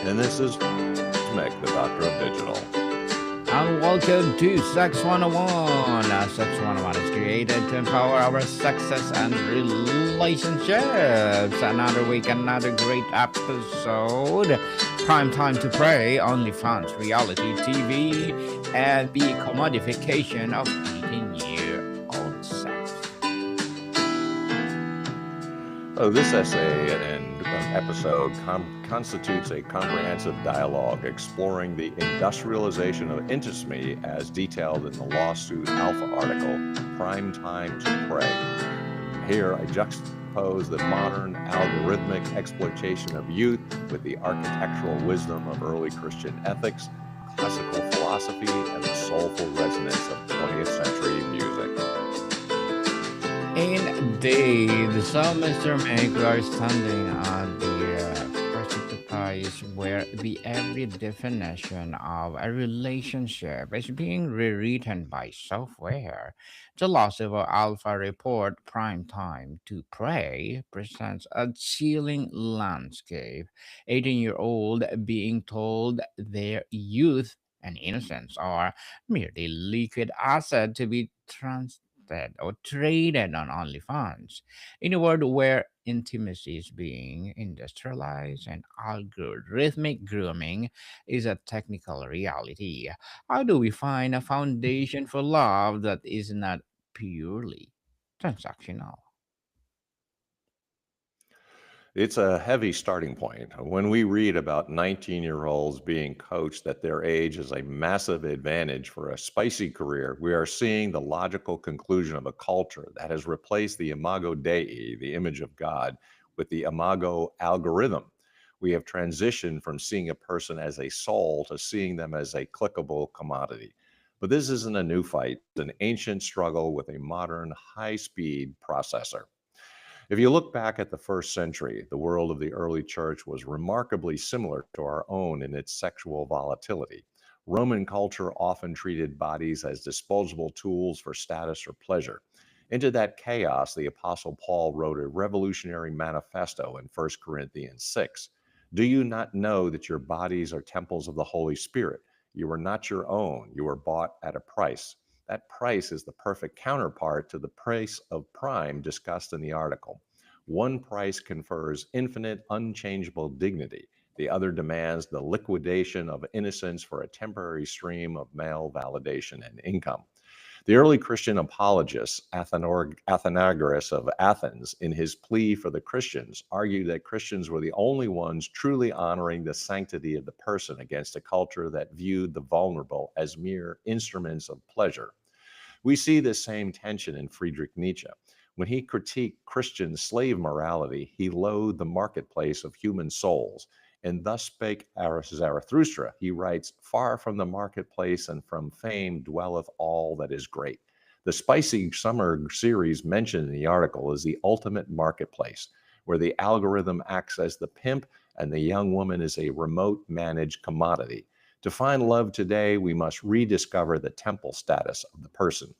And this is Mick, the Doctor of Digital. And welcome to Sex 101. Sex 101 is created to empower our sexes and relationships. Another week, another great episode. Prime time to pray, OnlyFans Reality TV, and the commodification of 18-year-old sex. Oh, this essay and episode constitutes a comprehensive dialogue exploring the industrialization of intimacy as detailed in the lawsuit Alpha article, Prime Time to Pray. Here I juxtapose the modern algorithmic exploitation of youth with the architectural wisdom of early Christian ethics, classical philosophy, and the soulful resonance of 20th century music. Indeed, so Mr. Mick, we are standing on the precipice where the every definition of a relationship is being rewritten by software. The lawsuit of Alpha Report Prime Time to Pray presents a chilling landscape. 18-year-old being told their youth and innocence are merely liquid asset to be or traded on OnlyFans. In a world where intimacy is being industrialized and algorithmic grooming is a technical reality, how do we find a foundation for love that is not purely transactional? It's a heavy starting point. When we read about 19-year-olds being coached that their age is a massive advantage for a spicy career, we are seeing the logical conclusion of a culture that has replaced the imago Dei, the image of God, with the imago algorithm. We have transitioned from seeing a person as a soul to seeing them as a clickable commodity. But this isn't a new fight, it's an ancient struggle with a modern high-speed processor. If you look back at the first century, the world of the early church was remarkably similar to our own in its sexual volatility. Roman culture often treated bodies as disposable tools for status or pleasure. Into that chaos, the Apostle Paul wrote a revolutionary manifesto in 1 Corinthians 6. Do you not know that your bodies are temples of the Holy Spirit? You are not your own. You were bought at a price. That price is the perfect counterpart to the price of prime discussed in the article. One price confers infinite, unchangeable dignity. The other demands the liquidation of innocence for a temporary stream of male validation and income. The early Christian apologist, Athenagoras of Athens, in his plea for the Christians, argued that Christians were the only ones truly honoring the sanctity of the person against a culture that viewed the vulnerable as mere instruments of pleasure. We see this same tension in Friedrich Nietzsche. When he critiqued Christian slave morality, he loathed the marketplace of human souls. And thus spake Zarathustra. He writes, far from the marketplace and from fame dwelleth all that is great. The spicy summer series mentioned in the article is the ultimate marketplace, where the algorithm acts as the pimp and the young woman is a remote managed commodity. To find love today, we must rediscover the temple status of the person.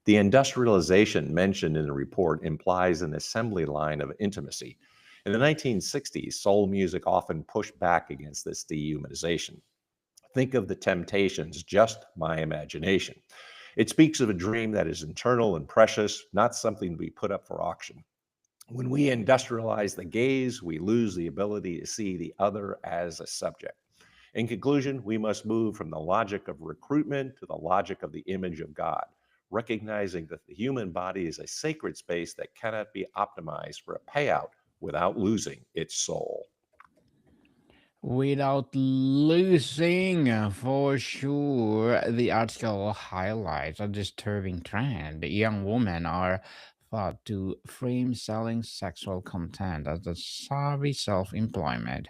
The industrialization mentioned in the report implies an assembly line of intimacy. In the 1960s, soul music often pushed back against this dehumanization. Think of The Temptations' Just My Imagination. It speaks of a dream that is internal and precious, not something to be put up for auction. When we industrialize the gaze, we lose the ability to see the other as a subject. In conclusion, we must move from the logic of recruitment to the logic of the image of God, recognizing that the human body is a sacred space that cannot be optimized for a payout without losing its soul. Without losing, for sure, the article highlights a disturbing trend. Young women are thought to frame selling sexual content as a savvy self employment.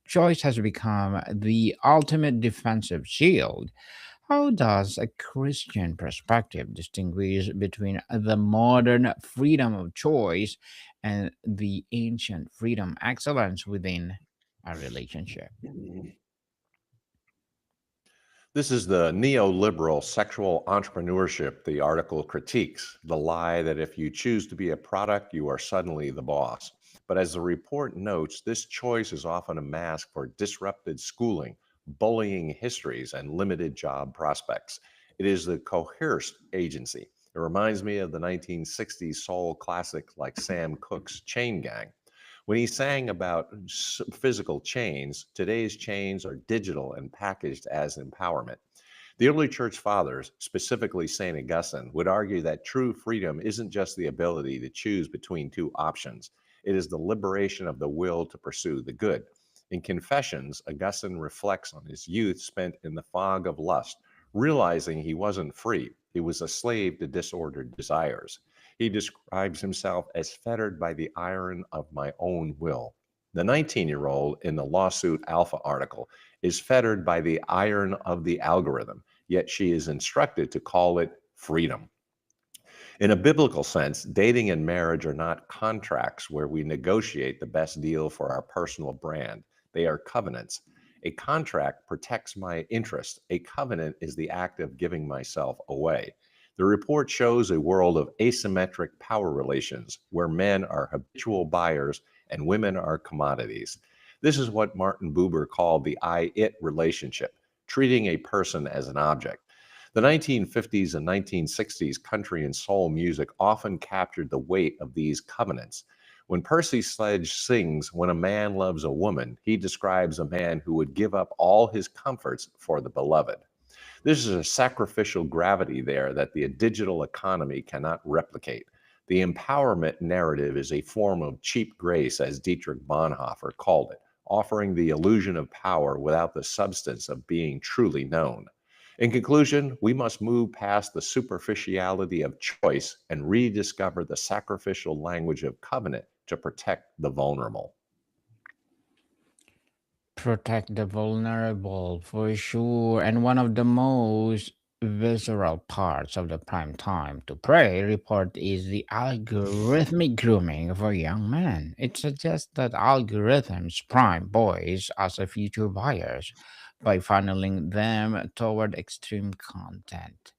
Choice has become the ultimate defensive shield. How does a Christian perspective distinguish between the modern freedom of choice and the ancient freedom excellence within a relationship? This is the neoliberal sexual entrepreneurship the article critiques, the lie that if you choose to be a product, you are suddenly the boss. But as the report notes, this choice is often a mask for disrupted schooling, bullying histories, and limited job prospects. It is the coerced agency. It reminds me of the 1960s soul classic like Sam Cooke's Chain Gang. When he sang about physical chains, today's chains are digital and packaged as empowerment. The early church fathers, specifically St. Augustine, would argue that true freedom isn't just the ability to choose between two options, it is the liberation of the will to pursue the good. In Confessions, Augustine reflects on his youth spent in the fog of lust, realizing he wasn't free, he was a slave to disordered desires. He describes himself as fettered by the iron of my own will. The 19-year-old in the lawsuit Alpha article is fettered by the iron of the algorithm, yet she is instructed to call it freedom. In a biblical sense, dating and marriage are not contracts where we negotiate the best deal for our personal brand. They are covenants. A contract protects my interest. A covenant is the act of giving myself away. The report shows a world of asymmetric power relations where men are habitual buyers and women are commodities. This is what Martin Buber called the I it relationship, treating a person as an object. The 1950s and 1960s country and soul music often captured the weight of these covenants. When Percy Sledge sings When a Man Loves a Woman, he describes a man who would give up all his comforts for the beloved. This is a sacrificial gravity there that the digital economy cannot replicate. The empowerment narrative is a form of cheap grace, as Dietrich Bonhoeffer called it, offering the illusion of power without the substance of being truly known. In conclusion, we must move past the superficiality of choice and rediscover the sacrificial language of covenant to protect the vulnerable. Protect the vulnerable for sure. And one of the most visceral parts of the prime time to pray report is the algorithmic grooming for young men. It suggests that algorithms prime boys as a future buyers by funneling them toward extreme content.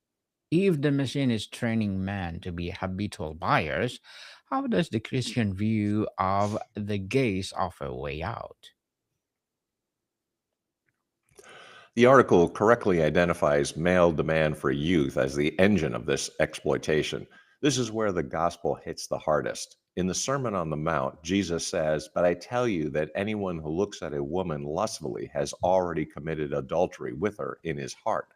If the machine is training men to be habitual buyers, how does the Christian view of the gays offer a way out? The article correctly identifies male demand for youth as the engine of this exploitation. This is where the gospel hits the hardest. In the Sermon on the Mount, Jesus says, "But I tell you that anyone who looks at a woman lustfully has already committed adultery with her in his heart."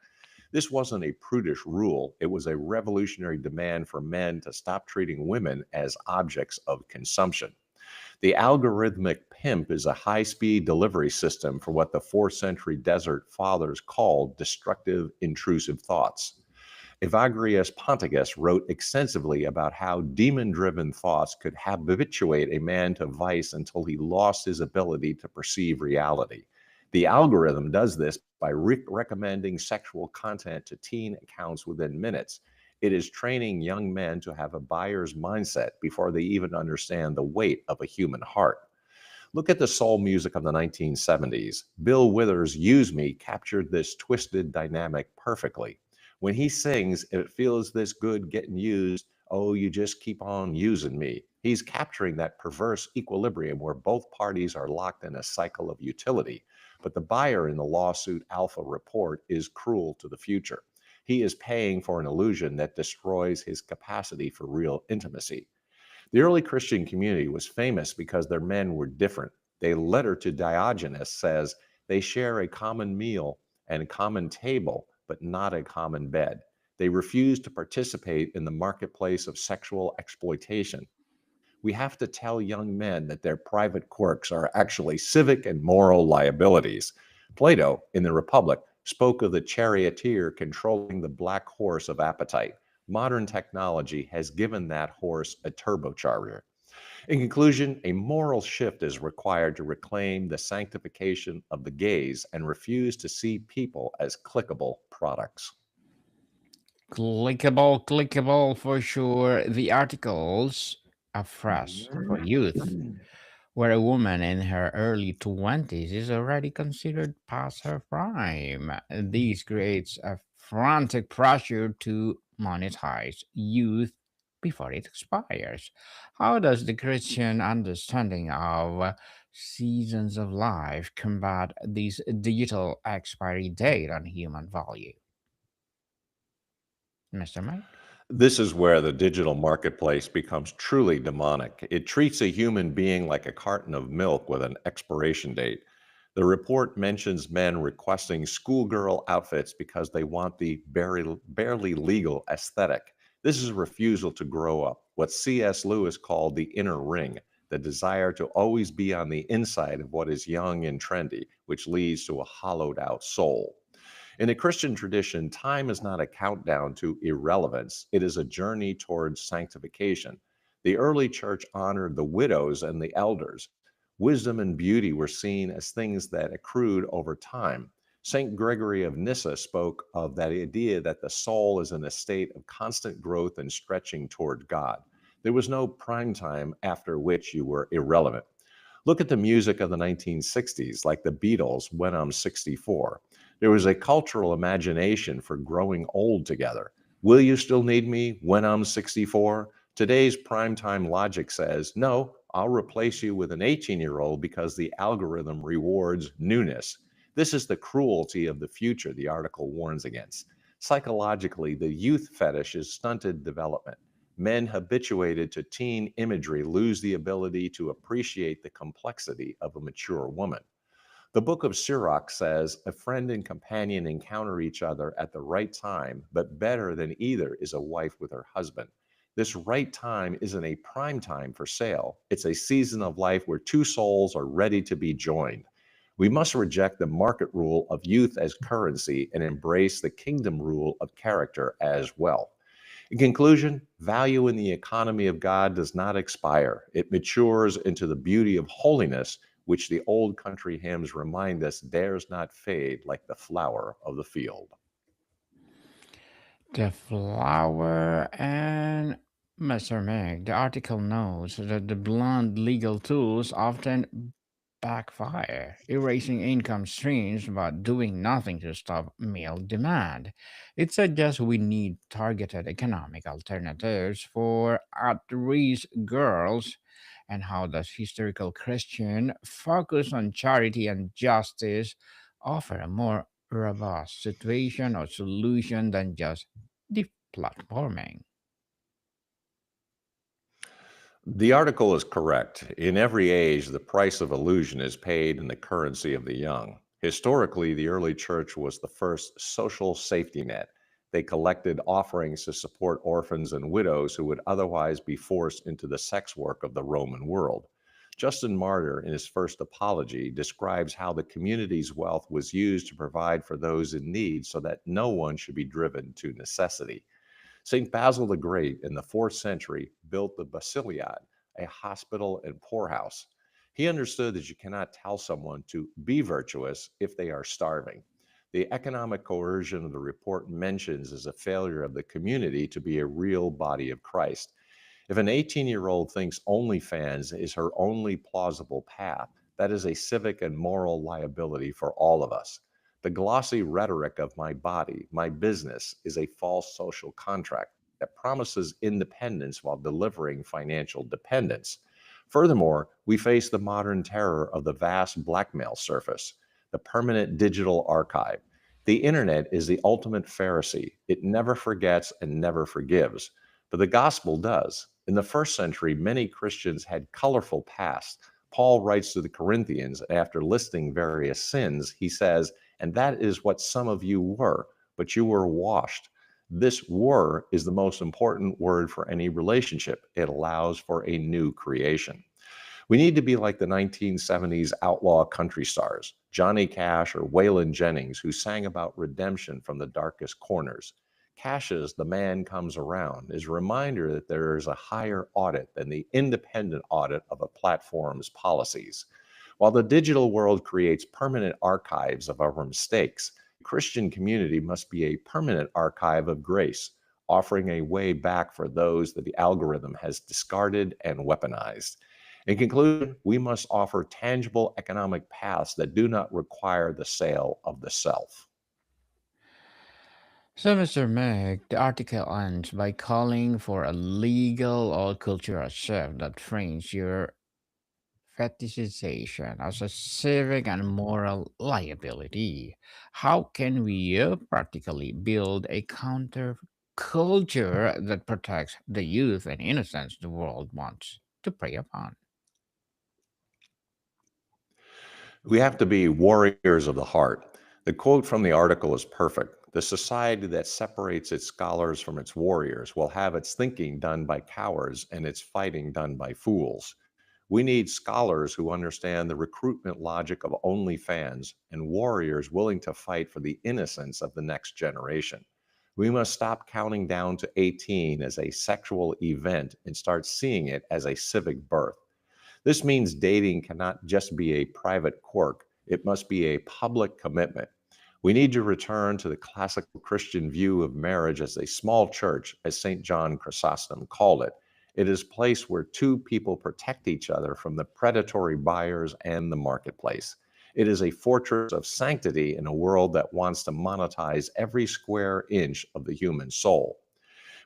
This wasn't a prudish rule, it was a revolutionary demand for men to stop treating women as objects of consumption. The algorithmic pimp is a high speed delivery system for what the 4th century desert fathers called destructive, intrusive thoughts. Evagrius Ponticus wrote extensively about how demon driven thoughts could habituate a man to vice until he lost his ability to perceive reality. The algorithm does this by recommending sexual content to teen accounts within minutes. It is training young men to have a buyer's mindset before they even understand the weight of a human heart. Look at the soul music of the 1970s. Bill Withers' Use Me captured this twisted dynamic perfectly. When he sings, "It feels this good getting used, oh, you just keep on using me," he's capturing that perverse equilibrium where both parties are locked in a cycle of utility. But the buyer in the lawsuit Alpha report is cruel to the future. He is paying for an illusion that destroys his capacity for real intimacy. The early Christian community was famous because their men were different. A letter to Diogenes says they share a common meal and a common table, but not a common bed. They refuse to participate in the marketplace of sexual exploitation. We have to tell young men that their private quirks are actually civic and moral liabilities. Plato, in the Republic, spoke of the charioteer controlling the black horse of appetite. Modern technology has given that horse a turbocharger. In conclusion, a moral shift is required to reclaim the sanctification of the gaze and refuse to see people as clickable products. Clickable for sure. The articles are fresh for youth, where a woman in her early 20s is already considered past her prime. This creates a frantic pressure to monetize youth before it expires. How does the Christian understanding of seasons of life combat this digital expiry date on human value, Mr. Mike? This is where the digital marketplace becomes truly demonic. It treats a human being like a carton of milk with an expiration date. The report mentions men requesting schoolgirl outfits because they want the barely legal aesthetic. This is a refusal to grow up, what C.S. Lewis called the inner ring, the desire to always be on the inside of what is young and trendy, which leads to a hollowed out soul. In a Christian tradition, time is not a countdown to irrelevance, it is a journey towards sanctification. The early church honored the widows and the elders. Wisdom and beauty were seen as things that accrued over time. St. Gregory of Nyssa spoke of that idea that the soul is in a state of constant growth and stretching toward God. There was no prime time after which you were irrelevant. Look at the music of the 1960s, like the Beatles, When I'm 64. There was a cultural imagination for growing old together. Will you still need me when I'm 64? Today's primetime logic says, no, I'll replace you with an 18-year-old because the algorithm rewards newness. This is the cruelty of the future, the article warns against. Psychologically, the youth fetish is stunted development. Men habituated to teen imagery lose the ability to appreciate the complexity of a mature woman. The book of Sirach says, a friend and companion encounter each other at the right time, but better than either is a wife with her husband. This right time isn't a prime time for sale. It's a season of life where two souls are ready to be joined. We must reject the market rule of youth as currency and embrace the kingdom rule of character as well. In conclusion, value in the economy of God does not expire. It matures into the beauty of holiness, which the old country hymns remind us dares not fade like the flower of the field. The flower and Mr. Meg, the article notes that the blunt legal tools often backfire, erasing income streams but doing nothing to stop male demand. It suggests we need targeted economic alternatives for at risk girls. And how does historical Christian focus on charity and justice offer a more robust situation or solution than just deplatforming? The article is correct. In every age, the price of illusion is paid in the currency of the young. Historically, the early church was the first social safety net. They collected offerings to support orphans and widows who would otherwise be forced into the sex work of the Roman world. Justin Martyr, in his first apology, describes how the community's wealth was used to provide for those in need so that no one should be driven to necessity. St. Basil the Great in the 4th century built the Basiliad, a hospital and poorhouse. He understood that you cannot tell someone to be virtuous if they are starving. The economic coercion of the report mentions is a failure of the community to be a real body of Christ. If an 18-year-old thinks OnlyFans is her only plausible path, that is a civic and moral liability for all of us. The glossy rhetoric of my body, my business, is a false social contract that promises independence while delivering financial dependence. Furthermore, we face the modern terror of the vast blackmail surface, the permanent digital archive. The internet is the ultimate Pharisee. It never forgets and never forgives. But the gospel does. In the first century, many Christians had colorful pasts. Paul writes to the Corinthians after listing various sins, he says, and that is what some of you were, but you were washed. This were is the most important word for any relationship. It allows for a new creation. We need to be like the 1970s outlaw country stars, Johnny Cash or Waylon Jennings, who sang about redemption from the darkest corners. Cash's The Man Comes Around is a reminder that there is a higher audit than the independent audit of a platform's policies. While the digital world creates permanent archives of our mistakes, the Christian community must be a permanent archive of grace, offering a way back for those that the algorithm has discarded and weaponized. In conclusion, we must offer tangible economic paths that do not require the sale of the self. So, Mr. Meg, the article ends by calling for a legal or cultural shift that frames your fetishization as a civic and moral liability. How can we practically build a counter culture that protects the youth and innocence the world wants to prey upon? We have to be warriors of the heart. The quote from the article is perfect. The society that separates its scholars from its warriors will have its thinking done by cowards and its fighting done by fools. We need scholars who understand the recruitment logic of OnlyFans and warriors willing to fight for the innocence of the next generation. We must stop counting down to 18 as a sexual event and start seeing it as a civic birth. This means dating cannot just be a private quirk, it must be a public commitment. We need to return to the classical Christian view of marriage as a small church, as St. John Chrysostom called it. It is a place where two people protect each other from the predatory buyers and the marketplace. It is a fortress of sanctity in a world that wants to monetize every square inch of the human soul.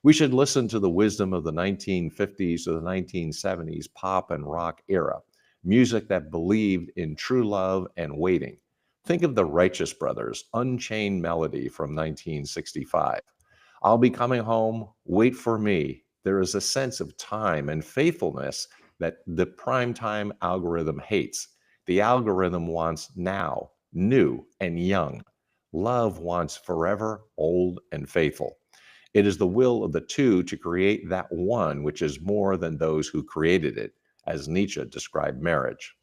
We should listen to the wisdom of the 1950s to the 1970s pop and rock era, music that believed in true love and waiting. Think of the Righteous Brothers' Unchained Melody from 1965. I'll be coming home, wait for me. There is a sense of time and faithfulness that the primetime algorithm hates. The algorithm wants now, new, and young. Love wants forever, old, and faithful. It is the will of the two to create that one which is more than those who created it, as Nietzsche described marriage.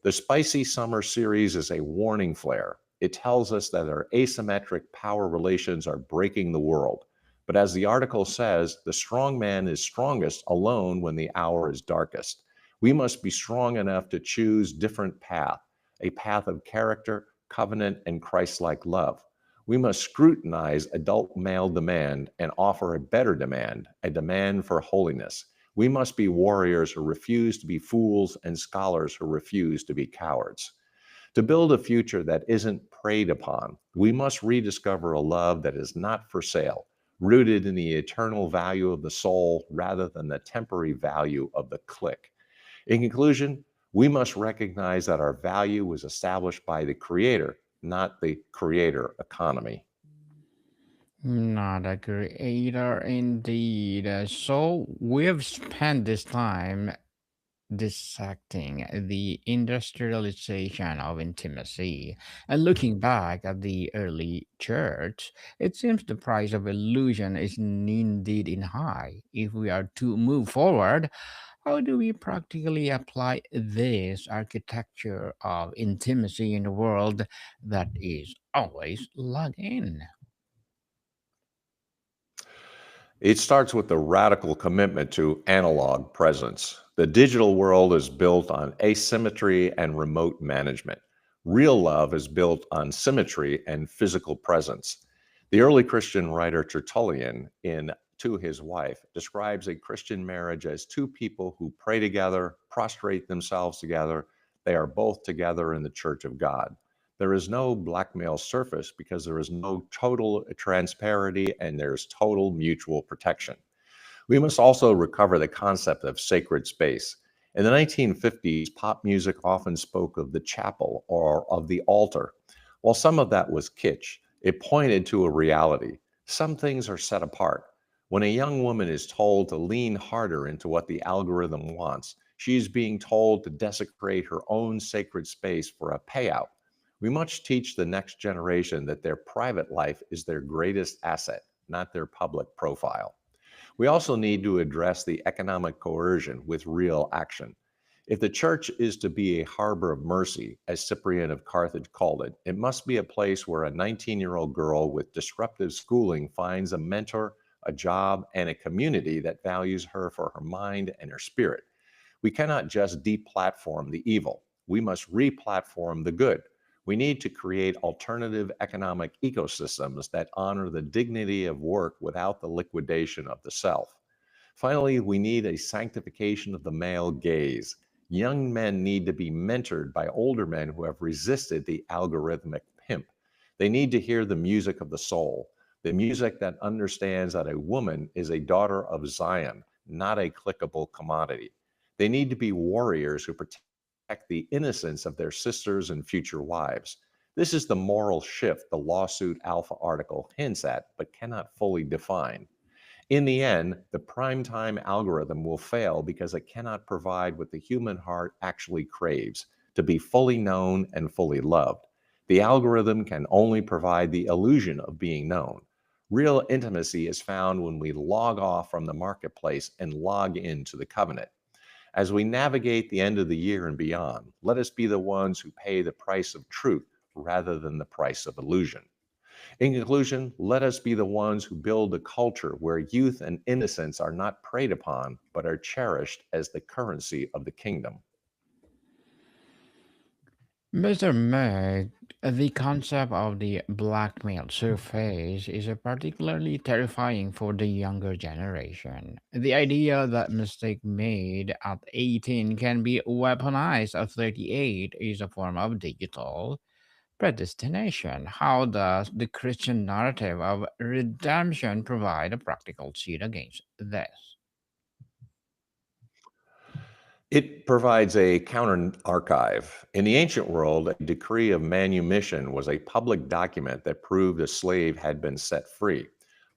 The Spicy Summer series is a warning flare. It tells us that our asymmetric power relations are breaking the world. But as the article says, the strong man is strongest alone when the hour is darkest. We must be strong enough to choose different path, a path of character, covenant, and Christ-like love. We must scrutinize adult male demand and offer a better demand, a demand for holiness. We must be warriors who refuse to be fools and scholars who refuse to be cowards. To build a future that isn't preyed upon, we must rediscover a love that is not for sale, rooted in the eternal value of the soul rather than the temporary value of the click. In conclusion, we must recognize that our value was established by the Creator, not the creator economy. Not a creator indeed. So we've spent this time dissecting the industrialization of intimacy. And looking back at the early church, it seems the price of illusion is indeed in high. If we are to move forward, how do we practically apply this architecture of intimacy in a world that is always logged in? It starts with the radical commitment to analog presence. The digital world is built on asymmetry and remote management. Real love is built on symmetry and physical presence. The early Christian writer Tertullian, in To His Wife, describes a Christian marriage as two people who pray together, prostrate themselves together. They are both together in the church of God. There is no blackmail surface because there is no total transparency and there's total mutual protection. We must also recover the concept of sacred space. In the 1950s, pop music often spoke of the chapel or of the altar. While some of that was kitsch, it pointed to a reality. Some things are set apart. When a young woman is told to lean harder into what the algorithm wants, she's being told to desecrate her own sacred space for a payout. We must teach the next generation that their private life is their greatest asset, not their public profile. We also need to address the economic coercion with real action. If the church is to be a harbor of mercy, as Cyprian of Carthage called it, it must be a place where a 19-year-old girl with disruptive schooling finds a mentor, a job, and a community that values her for her mind and her spirit. We cannot just deplatform the evil. We must replatform the good. We need to create alternative economic ecosystems that honor the dignity of work without the liquidation of the self. Finally, we need a sanctification of the male gaze. Young men need to be mentored by older men who have resisted the algorithmic pimp. They need to hear the music of the soul. The music that understands that a woman is a daughter of Zion, not a clickable commodity. They need to be warriors who protect the innocence of their sisters and future wives. This is the moral shift the lawsuit Alpha article hints at but cannot fully define. In the end, the primetime algorithm will fail because it cannot provide what the human heart actually craves to be fully known and fully loved. The algorithm can only provide the illusion of being known. Real intimacy is found when we log off from the marketplace and log into the covenant. As we navigate the end of the year and beyond, let us be the ones who pay the price of truth rather than the price of illusion. In conclusion, let us be the ones who build a culture where youth and innocence are not preyed upon, but are cherished as the currency of the kingdom. Mr. Meg, the concept of the blackmail surface is particularly terrifying for the younger generation. The idea that mistake made at 18 can be weaponized at 38 is a form of digital predestination. How does the Christian narrative of redemption provide a practical shield against this? It provides a counter archive. In the ancient world, a decree of manumission was a public document that proved a slave had been set free.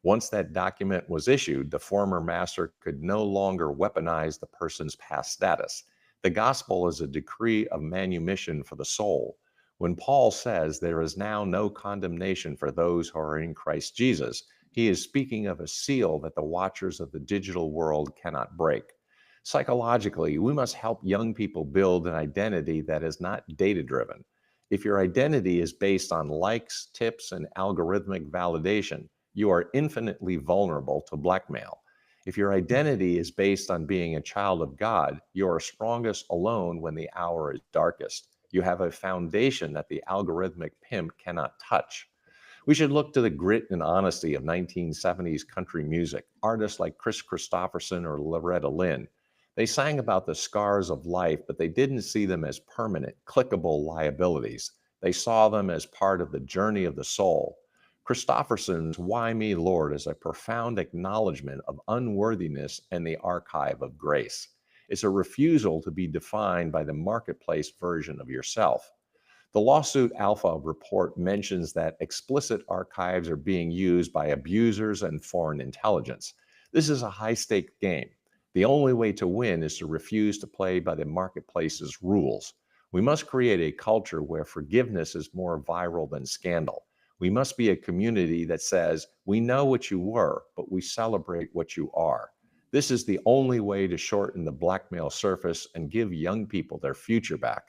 Once that document was issued, the former master could no longer weaponize the person's past status. The gospel is a decree of manumission for the soul. When Paul says there is now no condemnation for those who are in Christ Jesus, he is speaking of a seal that the watchers of the digital world cannot break. Psychologically, we must help young people build an identity that is not data driven. If your identity is based on likes, tips, and algorithmic validation, you are infinitely vulnerable to blackmail. If your identity is based on being a child of God, you are strongest alone when the hour is darkest. You have a foundation that the algorithmic pimp cannot touch. We should look to the grit and honesty of 1970s country music, artists like Chris Christopherson or Loretta Lynn. They sang about the scars of life, but they didn't see them as permanent, clickable liabilities. They saw them as part of the journey of the soul. Christopherson's Why Me, Lord is a profound acknowledgement of unworthiness and the archive of grace. It's a refusal to be defined by the marketplace version of yourself. The lawsuit Alpha report mentions that explicit archives are being used by abusers and foreign intelligence. This is a high stake game. The only way to win is to refuse to play by the marketplace's rules. We must create a culture where forgiveness is more viral than scandal. We must be a community that says, we know what you were, but we celebrate what you are. This is the only way to shorten the blackmail surface and give young people their future back.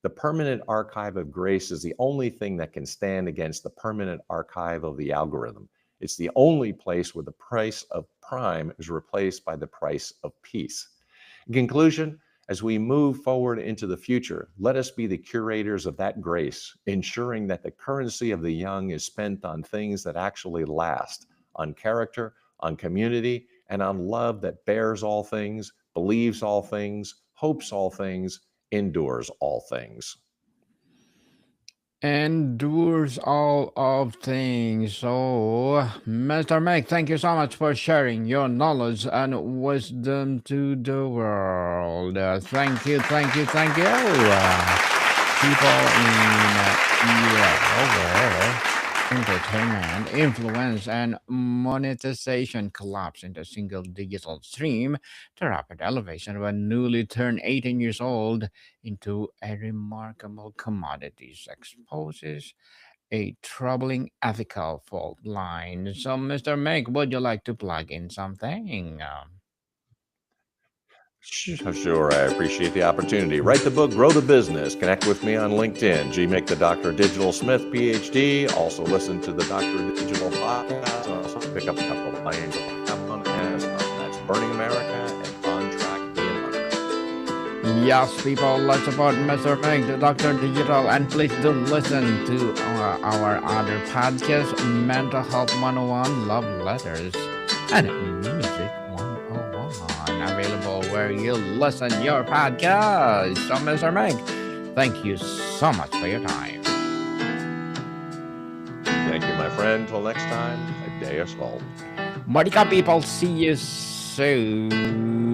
The permanent archive of grace is the only thing that can stand against the permanent archive of the algorithm. It's the only place where the price of prime is replaced by the price of peace. In conclusion, as we move forward into the future, let us be the curators of that grace, ensuring that the currency of the young is spent on things that actually last, on character, on community, and on love that bears all things, believes all things, hopes all things, endures all things. Endures all of things. So, Mr. Meg, thank you so much for sharing your knowledge and wisdom to the world. Thank you, thank you, thank you. People in where entertainment, influence, and monetization collapse into a single digital stream, the rapid elevation of a newly turned 18 years old into a remarkable commodity exposes a troubling ethical fault line. So, Mr. Meg, would you like to plug in something? Sure, I appreciate the opportunity. Write the book, grow the business. Connect with me on LinkedIn. Make the Dr. Digital Smith, PhD. Also listen to the Dr. Digital podcast. And also pick up a couple of planes on Amazon. That's Burning America and On Track Being Hunter. Yes, people, let's support Mr. Meg, the Dr. Digital, and please do listen to our other podcasts, Mental Health 101, Love Letters, and Music 101, available where you listen your podcast. So, Mr. Meg, thank you so much for your time. Thank you, my friend. Until next time, a day of salt. Monica people, see you soon.